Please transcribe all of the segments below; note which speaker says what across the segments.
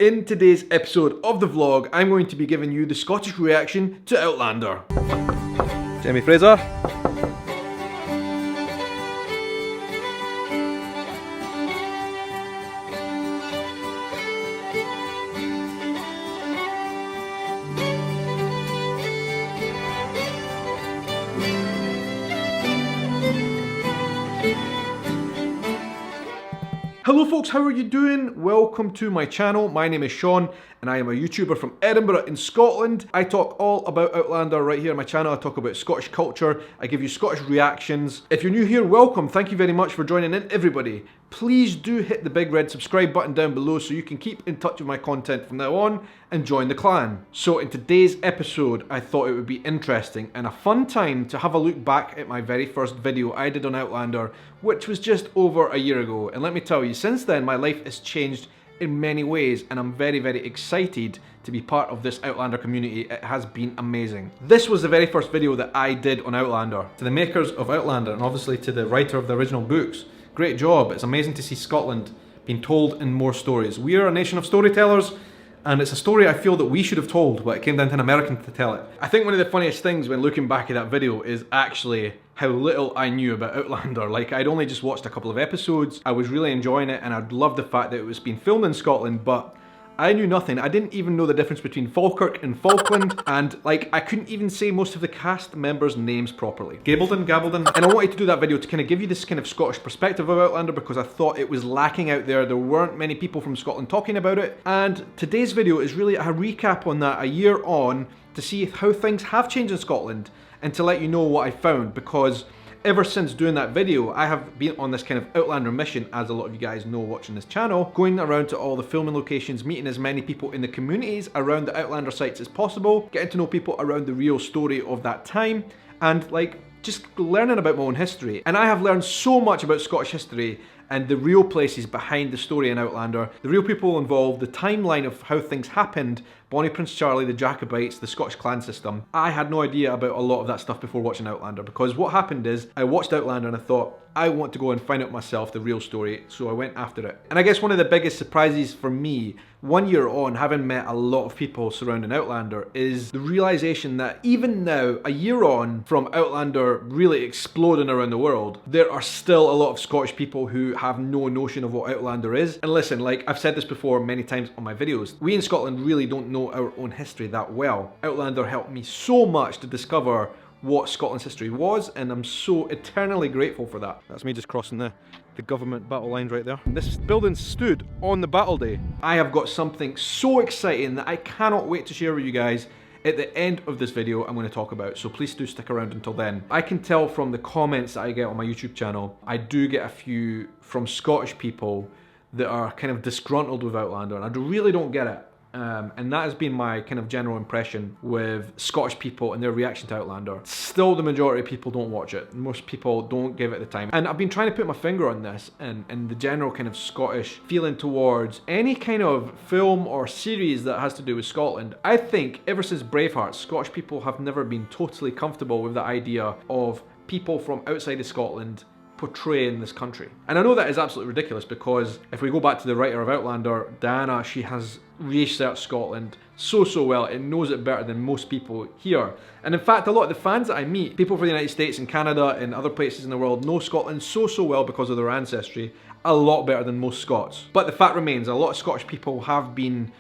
Speaker 1: In today's episode of the vlog, I'm going to be giving you the Scottish reaction to Outlander. Jamie Fraser. Hello folks, how are you doing? Welcome to my channel. My name is Shaun and I am a YouTuber from Edinburgh in Scotland. I talk all about Outlander right here on my channel. I talk about Scottish culture. I give you Scottish reactions. If you're new here, welcome. Thank you very much for joining in, everybody. Please do hit the big red subscribe button down below so you can keep in touch with my content from now on and join the clan. So in today's episode, I thought it would be interesting and a fun time to have a look back at my very first video I did on Outlander, which was just over a year ago. And let me tell you, since then my life has changed in many ways and I'm very, very excited to be part of this Outlander community. It has been amazing. This was the very first video that I did on Outlander. To the makers of Outlander and obviously to the writer of the original books, great job. It's amazing to see Scotland being told in more stories. We are a nation of storytellers, and it's a story I feel that we should have told, but it came down to an American to tell it. I think one of the funniest things when looking back at that video is actually how little I knew about Outlander. Like, I'd only just watched a couple of episodes, I was really enjoying it, and I loved the fact that it was being filmed in Scotland, but I knew nothing. I didn't even know the difference between Falkirk and Falkland, and like, I couldn't even say most of the cast members' names properly. Gabaldon. And I wanted to do that video to kind of give you this kind of Scottish perspective of Outlander because I thought it was lacking out there. There weren't many people from Scotland talking about it. And today's video is really a recap on that a year on to see how things have changed in Scotland and to let you know what I found, because ever since doing that video, I have been on this kind of Outlander mission, as a lot of you guys know watching this channel, going around to all the filming locations, meeting as many people in the communities around the Outlander sites as possible, getting to know people around the real story of that time, and like, just learning about my own history. And I have learned so much about Scottish history and the real places behind the story in Outlander, the real people involved, the timeline of how things happened, Bonnie Prince Charlie, the Jacobites, the Scottish clan system. I had no idea about a lot of that stuff before watching Outlander, because what happened is I watched Outlander and I thought, I want to go and find out myself the real story, so I went after it. And I guess one of the biggest surprises for me, 1 year on, having met a lot of people surrounding Outlander, is the realization that even now, a year on from Outlander really exploding around the world, there are still a lot of Scottish people who have no notion of what Outlander is. And listen, like I've said this before many times on my videos, we in Scotland really don't know our own history that well. Outlander helped me so much to discover what Scotland's history was, and I'm so eternally grateful for that. That's me just crossing the government battle lines right there. This building stood on the battle day. I have got something so exciting that I cannot wait to share with you guys at the end of this video I'm going to talk about, so please do stick around until then. I can tell from the comments that I get on my YouTube channel, I do get a few from Scottish people that are kind of disgruntled with Outlander, and I really don't get it. And that has been my kind of general impression with Scottish people and their reaction to Outlander. Still, the majority of people don't watch it. Most people don't give it the time. And I've been trying to put my finger on this and the general kind of Scottish feeling towards any kind of film or series that has to do with Scotland. I think ever since Braveheart, Scottish people have never been totally comfortable with the idea of people from outside of Scotland portraying this country. And I know that is absolutely ridiculous, because if we go back to the writer of Outlander, Diana, she has researched Scotland so well and knows it better than most people here. And in fact, a lot of the fans that I meet, people from the United States and Canada and other places in the world, know Scotland so well because of their ancestry, a lot better than most Scots. But the fact remains, a lot of Scottish people have been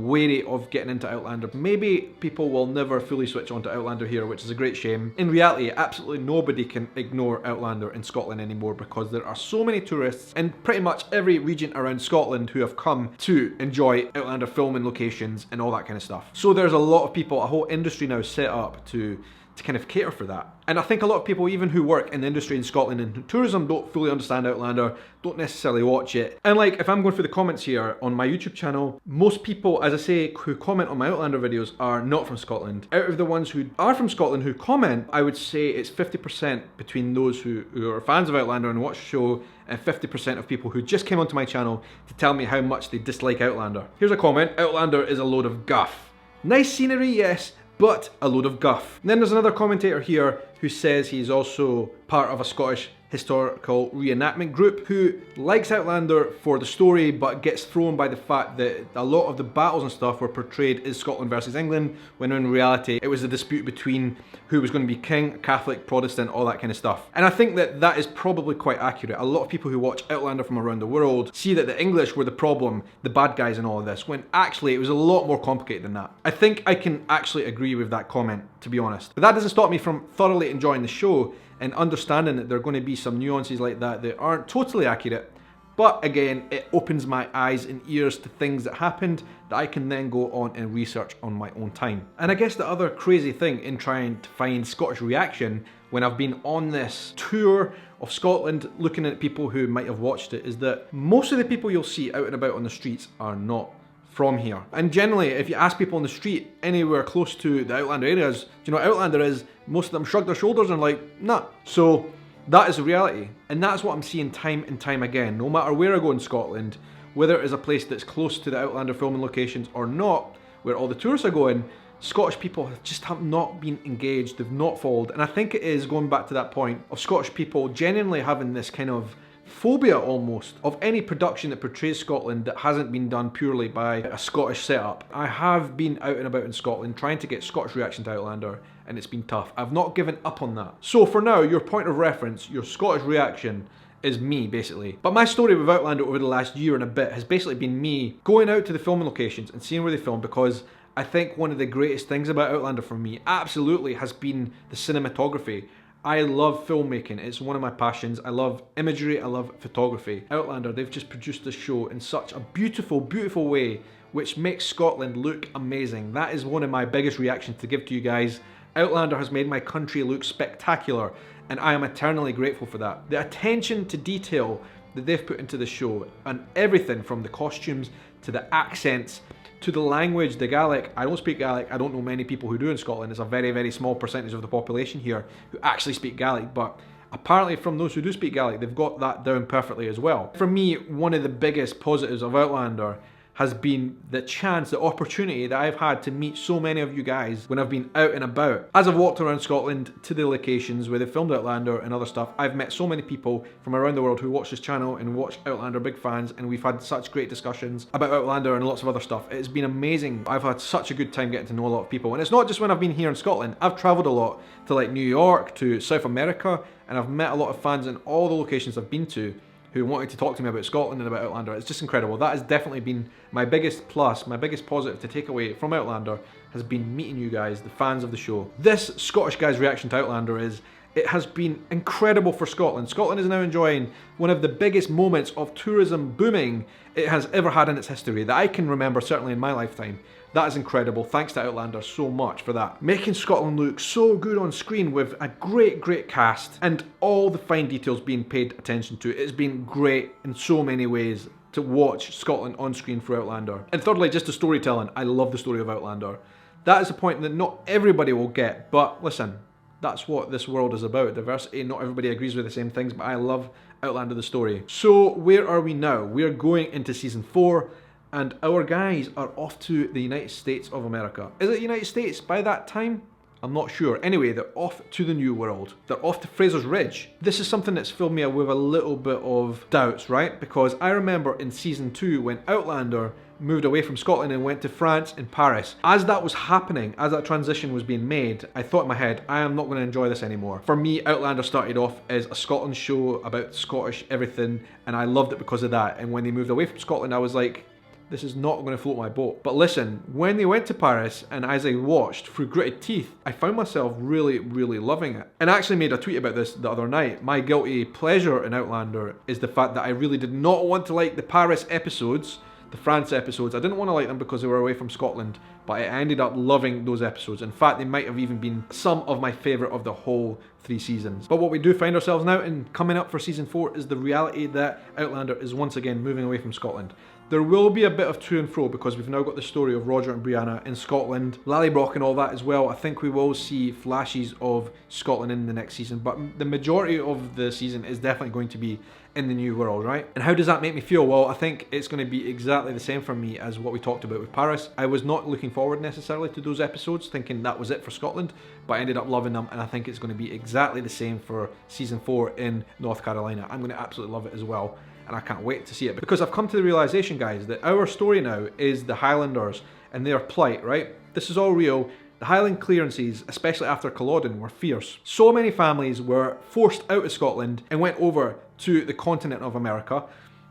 Speaker 1: wary of getting into Outlander. Maybe people will never fully switch on to Outlander here, which is a great shame. In reality, absolutely nobody can ignore Outlander in Scotland anymore, because there are so many tourists in pretty much every region around Scotland who have come to enjoy Outlander filming locations and all that kind of stuff. So there's a lot of people, a whole industry now set up to kind of cater for that. And I think a lot of people, even who work in the industry in Scotland and tourism, don't fully understand Outlander, don't necessarily watch it. And like, if I'm going through the comments here on my YouTube channel, most people, as I say, who comment on my Outlander videos are not from Scotland. Out of the ones who are from Scotland who comment, I would say it's 50% between those who are fans of Outlander and watch the show, and 50% of people who just came onto my channel to tell me how much they dislike Outlander. Here's a comment: Outlander is a load of guff. Nice scenery, yes, but a load of guff. And then there's another commentator here who says he's also part of a Scottish historical reenactment group who likes Outlander for the story but gets thrown by the fact that a lot of the battles and stuff were portrayed as Scotland versus England, when in reality it was a dispute between who was going to be king, Catholic, Protestant, all that kind of stuff. And I think that that is probably quite accurate. A lot of people who watch Outlander from around the world see that the English were the problem, the bad guys in all of this, when actually it was a lot more complicated than that. I think I can actually agree with that comment, to be honest. But that doesn't stop me from thoroughly enjoying the show and understanding that there are going to be some nuances like that that aren't totally accurate. But again, it opens my eyes and ears to things that happened that I can then go on and research on my own time. And I guess the other crazy thing in trying to find Scottish reaction when I've been on this tour of Scotland looking at people who might have watched it is that most of the people you'll see out and about on the streets are not from here. And generally, if you ask people on the street anywhere close to the Outlander areas, do you know what Outlander is? Most of them shrug their shoulders and like, nah. So that is the reality. And that's what I'm seeing time and time again. No matter where I go in Scotland, whether it is a place that's close to the Outlander filming locations or not, where all the tourists are going, Scottish people just have not been engaged, they've not followed. And I think it is going back to that point of Scottish people genuinely having this kind of phobia almost of any production that portrays Scotland that hasn't been done purely by a Scottish setup. I have been out and about in Scotland trying to get Scottish reaction to Outlander, and it's been tough. I've not given up on that. So for now, your point of reference, your Scottish reaction, is me, basically. But my story with Outlander over the last year and a bit has basically been me going out to the filming locations and seeing where they film, because I think one of the greatest things about Outlander for me absolutely has been the cinematography. I love filmmaking, it's one of my passions. I love imagery, I love photography. Outlander, they've just produced this show in such a beautiful, beautiful way, which makes Scotland look amazing. That is one of my biggest reactions to give to you guys. Outlander has made my country look spectacular, and I am eternally grateful for that. The attention to detail that they've put into the show, and everything from the costumes to the accents, to the language, the Gaelic. I don't speak Gaelic, I don't know many people who do in Scotland. It's a very, very small percentage of the population here who actually speak Gaelic, but apparently from those who do speak Gaelic, they've got that down perfectly as well. For me, one of the biggest positives of Outlander has been the chance, the opportunity that I've had to meet so many of you guys when I've been out and about. As I've walked around Scotland to the locations where they filmed Outlander and other stuff, I've met so many people from around the world who watch this channel and watch Outlander, big fans, and we've had such great discussions about Outlander and lots of other stuff. It's been amazing. I've had such a good time getting to know a lot of people, and it's not just when I've been here in Scotland. I've travelled a lot to like New York, to South America, and I've met a lot of fans in all the locations I've been to who wanted to talk to me about Scotland and about Outlander. It's just incredible. That has definitely been my biggest plus, my biggest positive to take away from Outlander has been meeting you guys, the fans of the show. This Scottish guy's reaction to Outlander is, it has been incredible for Scotland. Scotland is now enjoying one of the biggest moments of tourism booming it has ever had in its history, that I can remember certainly in my lifetime. That is incredible. Thanks to Outlander so much for that. Making Scotland look so good on screen with a great, great cast and all the fine details being paid attention to. It's been great in so many ways to watch Scotland on screen for Outlander. And thirdly, just the storytelling. I love the story of Outlander. That is a point that not everybody will get, but listen, that's what this world is about. Diversity, not everybody agrees with the same things, but I love Outlander the story. So where are we now? We're going into season 4. And our guys are off to the United States of America. Is it United States by that time? I'm not sure. Anyway, they're off to the New World. They're off to Fraser's Ridge. This is something that's filled me with a little bit of doubts, right? Because I remember in season 2 when Outlander moved away from Scotland and went to France and Paris. As that was happening, as that transition was being made, I thought in my head, I am not going to enjoy this anymore. For me, Outlander started off as a Scotland show about Scottish everything, and I loved it because of that. And when they moved away from Scotland, I was like, this is not going to float my boat. But listen, when they went to Paris, and as I watched through gritted teeth, I found myself really, really loving it. And I actually made a tweet about this the other night. My guilty pleasure in Outlander is the fact that I really did not want to like the Paris episodes, the France episodes. I didn't want to like them because they were away from Scotland, but I ended up loving those episodes. In fact, they might have even been some of my favourite of the whole 3 seasons. But what we do find ourselves now in coming up for season 4 is the reality that Outlander is once again moving away from Scotland. There will be a bit of to and fro because we've now got the story of Roger and Brianna in Scotland, Lallybroch and all that as well. I think we will see flashes of Scotland in the next season, but the majority of the season is definitely going to be in the new world, right? And how does that make me feel? Well, I think it's going to be exactly the same for me as what we talked about with Paris. I was not looking forward necessarily to those episodes, thinking that was it for Scotland, but I ended up loving them, and I think it's going to be exactly the same for season 4 in North Carolina. I'm going to absolutely love it as well, and I can't wait to see it, because I've come to the realization, guys, that our story now is the Highlanders and their plight, right? This is all real. The Highland Clearances, especially after Culloden, were fierce. So many families were forced out of Scotland and went over to the continent of America.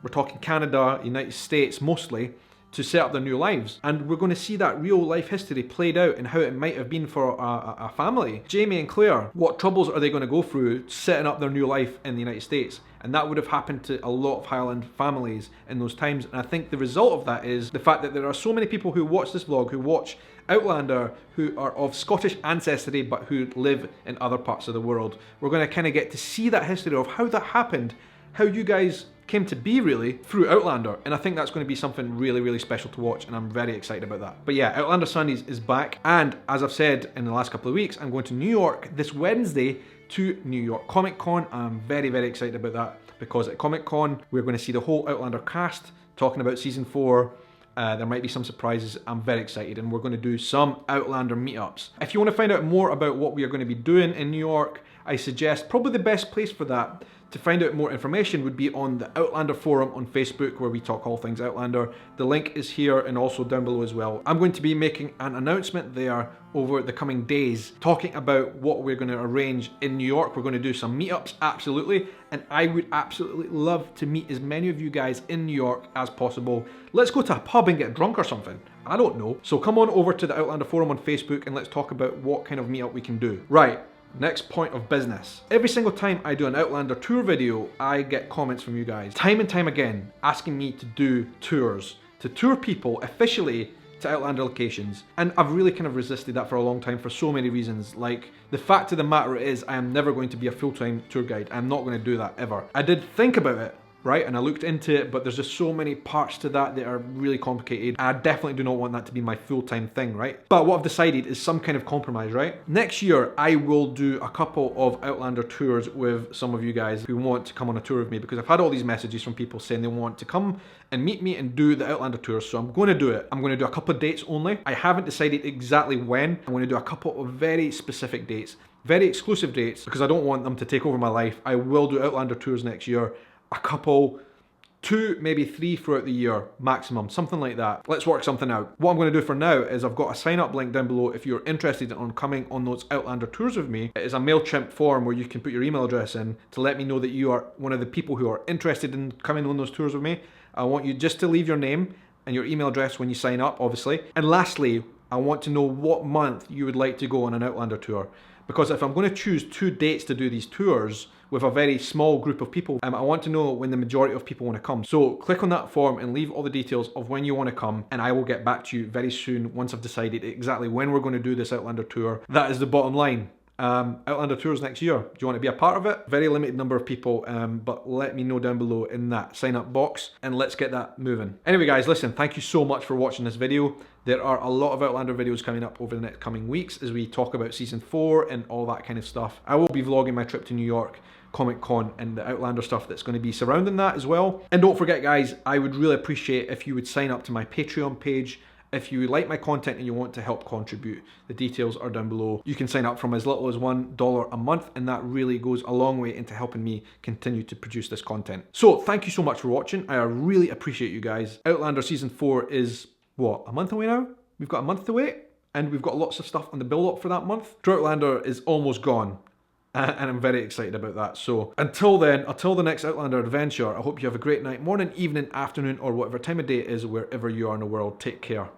Speaker 1: We're talking Canada, United States mostly, to set up their new lives. And we're going to see that real life history played out and how it might have been for a family. Jamie and Claire, what troubles are they going to go through setting up their new life in the United States? And that would have happened to a lot of Highland families in those times. And I think the result of that is the fact that there are so many people who watch this vlog, who watch Outlander, who are of Scottish ancestry but who live in other parts of the world. We're going to kind of get to see that history of how that happened, how you guys came to be really through Outlander, and I think that's going to be something really, really special to watch, and I'm very excited about that. But yeah, Outlander Sundays is back, and as I've said in the last couple of weeks, I'm going to New York this Wednesday to New York Comic Con. I'm very, very excited about that, because at Comic Con we're going to see the whole Outlander cast talking about season 4. There might be some surprises. I'm very excited, and we're going to do some Outlander meetups. If you want to find out more about what we are going to be doing in New York, I suggest probably the best place for that to find out more information would be on the Outlander forum on Facebook, where we talk all things Outlander. The link is here and also down below as well. I'm going to be making an announcement there over the coming days, talking about what we're going to arrange in New York. We're going to do some meetups, absolutely, and I would absolutely love to meet as many of you guys in New York as possible. Let's go to a pub and get drunk or something. I don't know. So come on over to the Outlander forum on Facebook and let's talk about what kind of meetup we can do. Right. Next point of business. Every single time I do an Outlander tour video, I get comments from you guys, time and time again, asking me to do tours, to tour people officially to Outlander locations. And I've really kind of resisted that for a long time for so many reasons. Like, the fact of the matter is, I am never going to be a full-time tour guide. I'm not going to do that ever. I did think about it, right? And I looked into it, but there's just so many parts to that that are really complicated. And I definitely do not want that to be my full-time thing, right? But what I've decided is some kind of compromise, right? Next year, I will do a couple of Outlander tours with some of you guys who want to come on a tour with me, because I've had all these messages from people saying they want to come and meet me and do the Outlander tours. So I'm going to do it. I'm going to do a couple of dates only. I haven't decided exactly when. I'm going to do a couple of very specific dates, very exclusive dates, because I don't want them to take over my life. I will do Outlander tours next year. A couple, 2, maybe 3 throughout the year, maximum, something like that. Let's work something out. What I'm going to do for now is I've got a sign up link down below if you're interested in coming on those Outlander tours with me. It is a MailChimp form where you can put your email address in to let me know that you are one of the people who are interested in coming on those tours with me. I want you just to leave your name and your email address when you sign up, obviously. And lastly, I want to know what month you would like to go on an Outlander tour. Because if I'm going to choose 2 dates to do these tours with a very small group of people, I want to know when the majority of people want to come. So click on that form and leave all the details of when you want to come, and I will get back to you very soon once I've decided exactly when we're going to do this Outlander tour. That is the bottom line. Outlander tours next year. Do you want to be a part of it? Very limited number of people, but let me know down below in that sign up box and let's get that moving. Anyway guys, listen, thank you so much for watching this video. There are a lot of Outlander videos coming up over the next coming weeks as we talk about season 4 and all that kind of stuff. I will be vlogging my trip to New York Comic Con and the Outlander stuff that's going to be surrounding that as well. And don't forget guys, I would really appreciate if you would sign up to my Patreon page. If you like my content and you want to help contribute, the details are down below. You can sign up from as little as $1 a month, and that really goes a long way into helping me continue to produce this content. So thank you so much for watching. I really appreciate you guys. Outlander season 4 is, what, a month away now? We've got a month to wait, and we've got lots of stuff on the build-up for that month. Outlander is almost gone, and I'm very excited about that. So until then, until the next Outlander adventure, I hope you have a great night, morning, evening, afternoon, or whatever time of day it is wherever you are in the world. Take care.